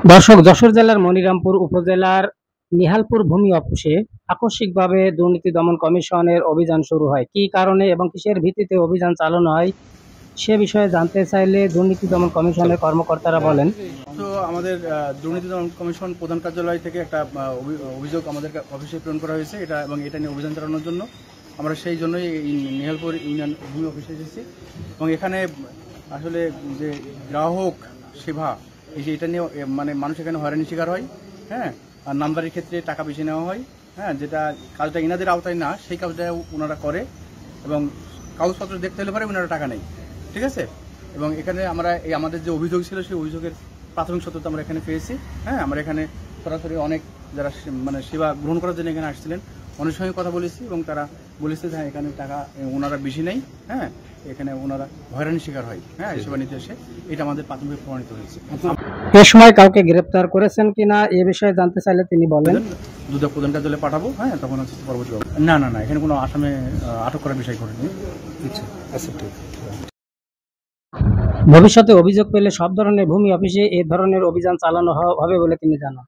দর্শক, যশোর জেলার মনিরামপুর উপজেলার নিহালপুর ভূমি অফিসে আকস্মিকভাবে দুর্নীতি দমন কমিশনের অভিযান শুরু হয়। কী কারণে এবং কিসের ভিত্তিতে অভিযান চালানো হয় সে বিষয়ে জানতে চাইলে দুর্নীতি দমন কমিশনের কর্মকর্তারা বলেন, তো আমাদের দুর্নীতি দমন কমিশন প্রধান কার্যালয় থেকে একটা অভিযোগ আমাদের অফিসে প্রেরণ করা হয়েছে এবং এটা নিয়ে অভিযান চালানোর জন্য আমরা সেই জন্যই এই নিহালপুর ইউনিয়ন ভূমি অফিসে এসেছি। এবং এখানে আসলে যে গ্রাহক সেবা এই যে এটা নিয়ে মানে মানুষ এখানে হয়রানির শিকার হয়, হ্যাঁ, আর নামদারির ক্ষেত্রে টাকা বেশি নেওয়া হয়, হ্যাঁ, যেটা কাজটা ইনাদের আওতায় না সেই কাজটা ওনারা করে এবং কাগজপত্র দেখতে হলে পরে ওনারা টাকা নেই, ঠিক আছে। এবং এখানে আমরা এই আমাদের যে অভিযোগ ছিল সেই অভিযোগের প্রাথমিক সত্যতা আমরা এখানে পেয়েছি। হ্যাঁ, আমরা এখানে সরাসরি অনেক যারা মানে সেবা গ্রহণ করার জন্য এখানে আসছিলেন অনেক সময় কথা বলেছি এবং তারা বলেছে যে এখানে টাকা ওনারা বেশি নেই, হ্যাঁ, এখানে ওনারা হয়রানির শিকার হয়, হ্যাঁ, সেবা নিতে এসে এটা আমাদের প্রাথমিক প্রমাণিত হয়েছে। এ সময় কাউকে গ্রেপ্তার করেছেন কিনা এ বিষয়ে জানতে চাইলে তিনি বলেন, দুদক প্রধান কার্যালয়ে পাঠাবো, হ্যাঁ, তখন হচ্ছে পরবর্তী না না না এখানে কোনো আসামে আটক করার বিষয় করেনি। আচ্ছা, ঠিক। ভবিষ্যতে অভিযোগ পেলে সব ধরনের ভূমি অফিসে এ ধরনের অভিযান চালানো হবে বলে তিনি জানান।